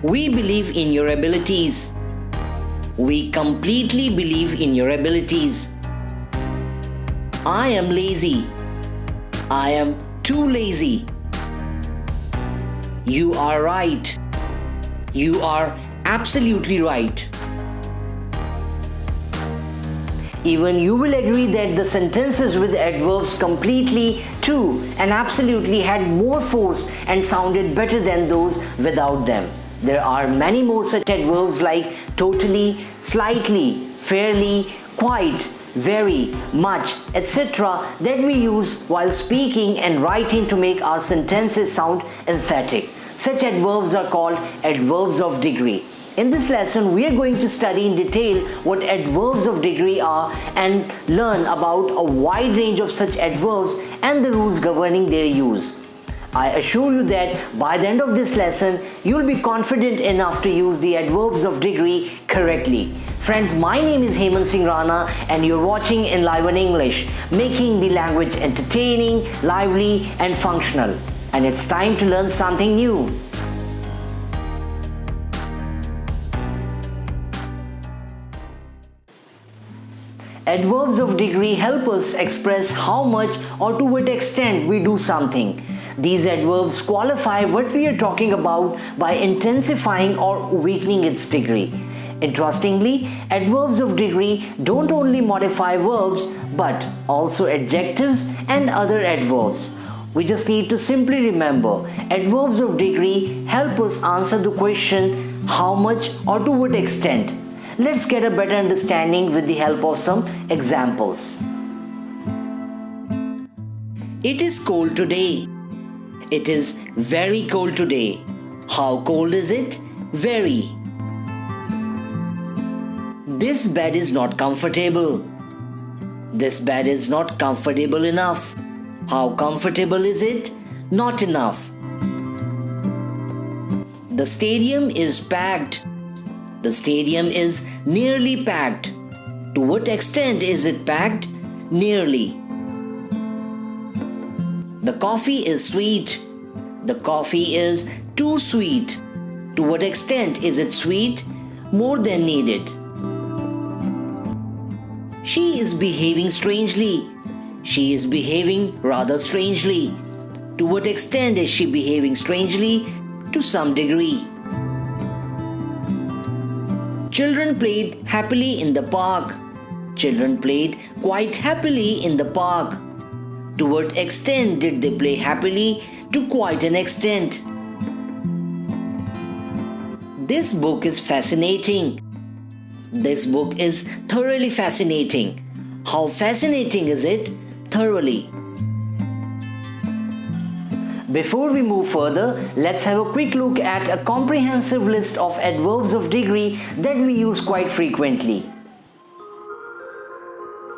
We believe in your abilities. We completely believe in your abilities. I am lazy. I am too lazy. You are right. You are absolutely right. Even you will agree that the sentences with adverbs completely, too, and absolutely had more force and sounded better than those without them. There are many more such adverbs like totally, slightly, fairly, quite, very, much, etc. that we use while speaking and writing to make our sentences sound emphatic. Such adverbs are called adverbs of degree. In this lesson, we are going to study in detail what adverbs of degree are and learn about a wide range of such adverbs and the rules governing their use. I assure you that by the end of this lesson, you will be confident enough to use the adverbs of degree correctly. Friends, my name is Hemant Singh Rana and you're watching Enliven English, making the language entertaining, lively and functional. And it's time to learn something new. Adverbs of degree help us express how much or to what extent we do something. These adverbs qualify what we are talking about by intensifying or weakening its degree. Interestingly, adverbs of degree don't only modify verbs but also adjectives and other adverbs. We just need to simply remember, adverbs of degree help us answer the question how much or to what extent. Let's get a better understanding with the help of some examples. It is cold today. It is very cold today. How cold is it? Very. This bed is not comfortable. This bed is not comfortable enough. How comfortable is it? Not enough. The stadium is packed. The stadium is nearly packed. To what extent is it packed? Nearly. The coffee is sweet. The coffee is too sweet. To what extent is it sweet? More than needed. She is behaving strangely. She is behaving rather strangely. To what extent is she behaving strangely? To some degree. Children played happily in the park. Children played quite happily in the park. To what extent did they play happily? To quite an extent. This book is fascinating. This book is thoroughly fascinating. How fascinating is it? Thoroughly. Before we move further, let's have a quick look at a comprehensive list of adverbs of degree that we use quite frequently.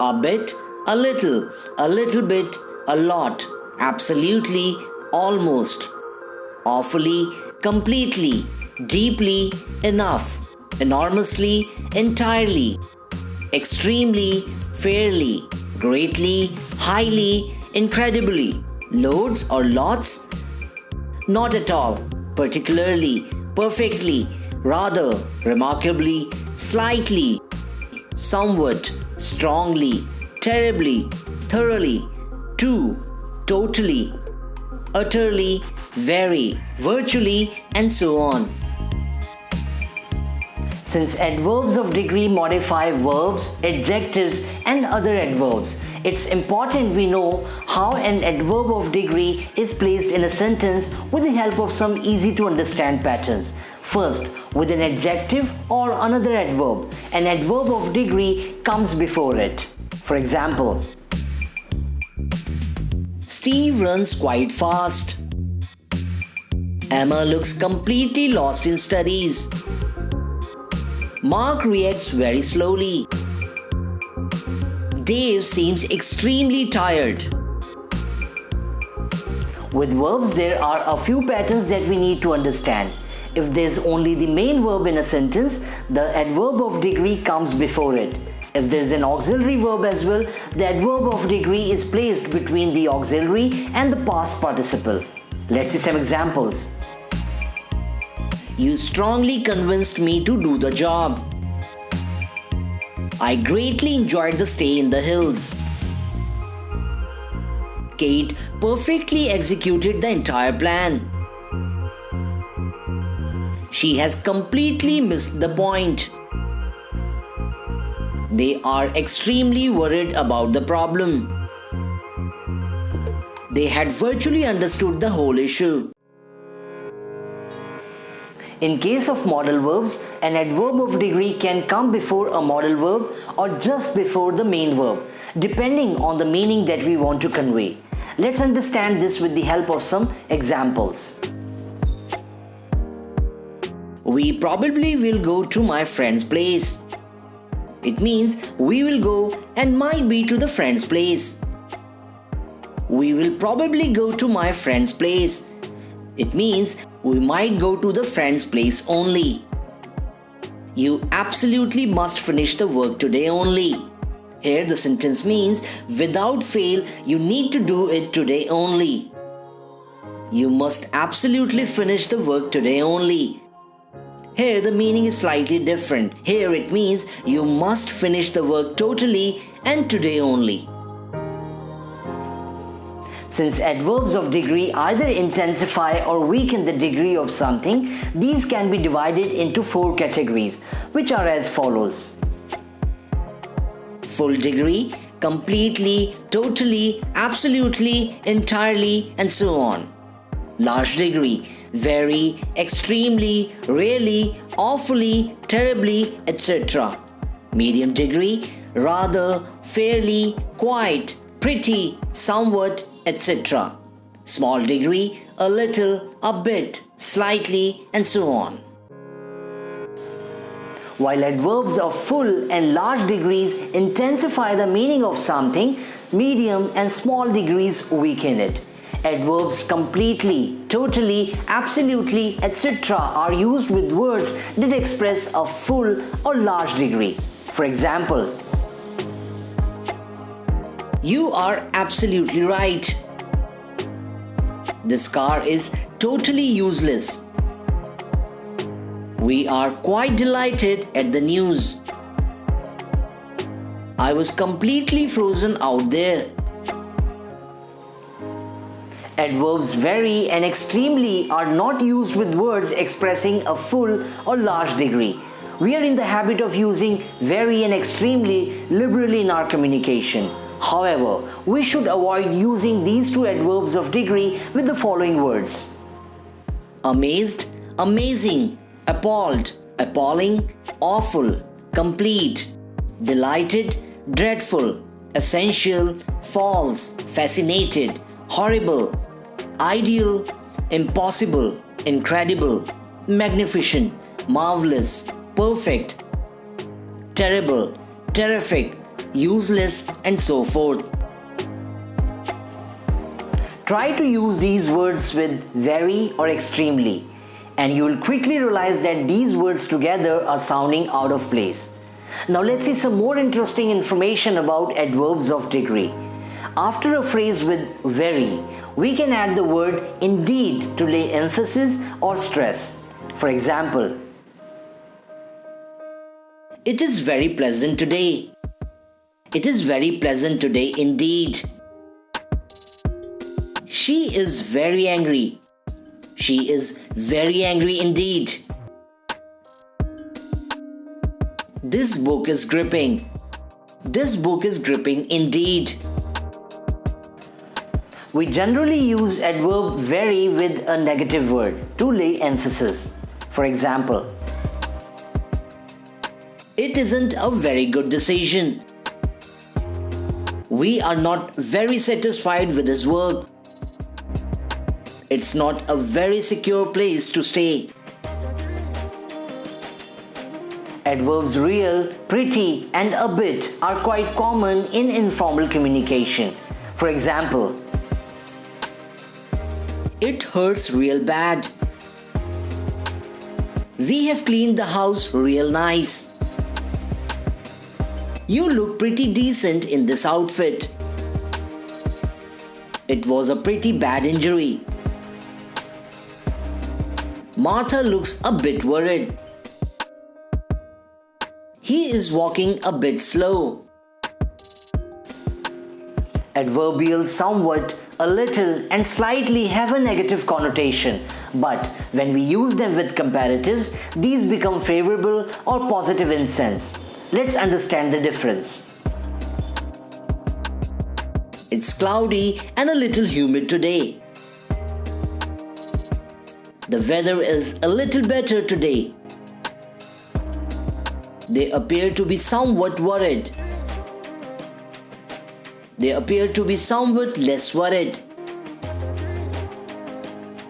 A bit, a little bit, a lot, absolutely, almost, awfully, completely, deeply, enough, enormously, entirely, extremely, fairly, greatly, highly, incredibly, loads or lots, not at all, particularly, perfectly, rather, remarkably, slightly, somewhat, strongly, terribly, thoroughly, too, totally, utterly, very, virtually, and so on. Since adverbs of degree modify verbs, adjectives, and other adverbs, it's important we know how an adverb of degree is placed in a sentence with the help of some easy to understand patterns. First, with an adjective or another adverb, an adverb of degree comes before it. For example, Steve runs quite fast. Emma looks completely lost in studies. Mark reacts very slowly. Dave seems extremely tired. With verbs, there are a few patterns that we need to understand. If there's only the main verb in a sentence, the adverb of degree comes before it. If there's an auxiliary verb as well, the adverb of degree is placed between the auxiliary and the past participle. Let's see some examples. You strongly convinced me to do the job. I greatly enjoyed the stay in the hills. Kate perfectly executed the entire plan. She has completely missed the point. They are extremely worried about the problem. They had virtually understood the whole issue. In case of modal verbs, an adverb of degree can come before a modal verb or just before the main verb, depending on the meaning that we want to convey. Let's understand this with the help of some examples. We probably will go to my friend's place. It means we will go and might be to the friend's place. We will probably go to my friend's place. It means we might go to the friend's place only. You absolutely must finish the work today only. Here the sentence means without fail you need to do it today only. You must absolutely finish the work today only. Here the meaning is slightly different. Here it means you must finish the work totally and today only. Since adverbs of degree either intensify or weaken the degree of something, these can be divided into 4 categories, which are as follows. Full degree, completely, totally, absolutely, entirely, and so on. Large degree, very, extremely, really, awfully, terribly, etc. Medium degree, rather, fairly, quite, pretty, somewhat, etc. Small degree, a little, a bit, slightly, and so on. While adverbs of full and large degrees intensify the meaning of something, medium and small degrees weaken it. Adverbs completely, totally, absolutely, etc. are used with words that express a full or large degree. For example, you are absolutely right. This car is totally useless. We are quite delighted at the news. I was completely frozen out there. Adverbs very and extremely are not used with words expressing a full or large degree. We are in the habit of using very and extremely liberally in our communication. However, we should avoid using these 2 adverbs of degree with the following words: amazed, amazing, appalled, appalling, awful, complete, delighted, dreadful, essential, false, fascinated, horrible, ideal, impossible, incredible, magnificent, marvelous, perfect, terrible, terrific, useless, and so forth. Try to use these words with very or extremely, and you will quickly realize that these words together are sounding out of place. Now let's see some more interesting information about adverbs of degree. After a phrase with very, we can add the word indeed to lay emphasis or stress. For example, it is very pleasant today. It is very pleasant today indeed. She is very angry. She is very angry indeed. This book is gripping. This book is gripping indeed. We generally use adverb very with a negative word to lay emphasis. For example, it isn't a very good decision. We are not very satisfied with his work. It's not a very secure place to stay. Adverbs real, pretty, and a bit are quite common in informal communication. For example, it hurts real bad. We have cleaned the house real nice. You look pretty decent in this outfit. It was a pretty bad injury. Martha looks a bit worried. He is walking a bit slow. Adverbials somewhat, a little and slightly have a negative connotation, but when we use them with comparatives, these become favorable or positive in sense. Let's understand the difference. It's cloudy and a little humid today. The weather is a little better today. They appear to be somewhat worried. They appear to be somewhat less worried.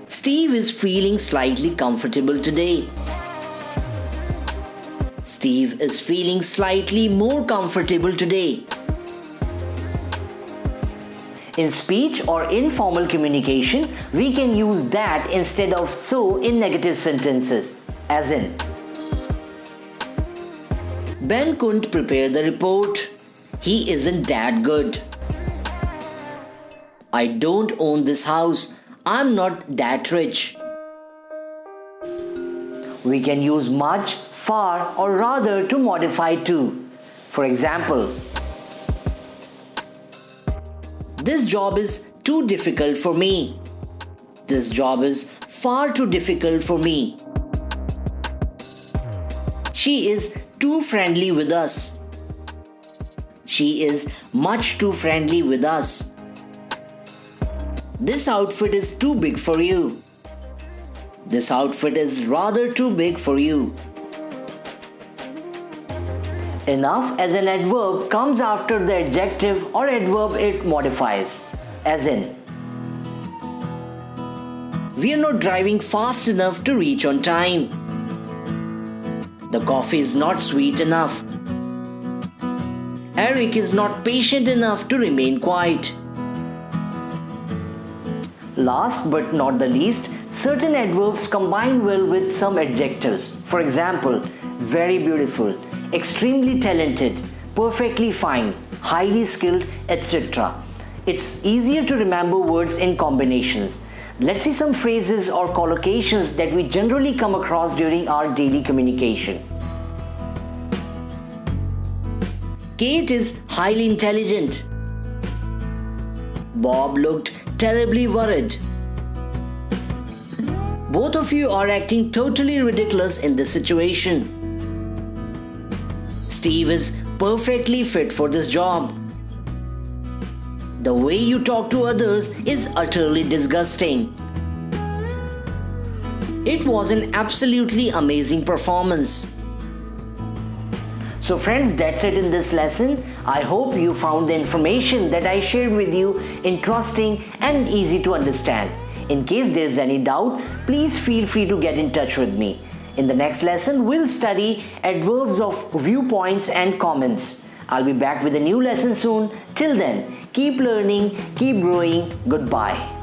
Steve is feeling slightly comfortable today. Steve is feeling slightly more comfortable today. In speech or informal communication, we can use that instead of so in negative sentences, as in, Ben couldn't prepare the report. He isn't that good. I don't own this house. I'm not that rich. We can use much, far, or rather to modify to. For example, this job is too difficult for me. This job is far too difficult for me. She is too friendly with us. She is much too friendly with us. This outfit is too big for you. This outfit is rather too big for you. Enough as an adverb comes after the adjective or adverb it modifies, as in, we are not driving fast enough to reach on time. The coffee is not sweet enough. Eric is not patient enough to remain quiet. Last but not the least, certain adverbs combine well with some adjectives. For example, very beautiful, extremely talented, perfectly fine, highly skilled, etc. It's easier to remember words in combinations. Let's see some phrases or collocations that we generally come across during our daily communication. Kate is highly intelligent. Bob looked terribly worried. Both of you are acting totally ridiculous in this situation. Steve is perfectly fit for this job. The way you talk to others is utterly disgusting. It was an absolutely amazing performance. So friends, that's it in this lesson. I hope you found the information that I shared with you interesting and easy to understand. In case there is any doubt, please feel free to get in touch with me. In the next lesson, we'll study adverbs of viewpoints and comments. I'll be back with a new lesson soon. Till then, keep learning, keep growing. Goodbye.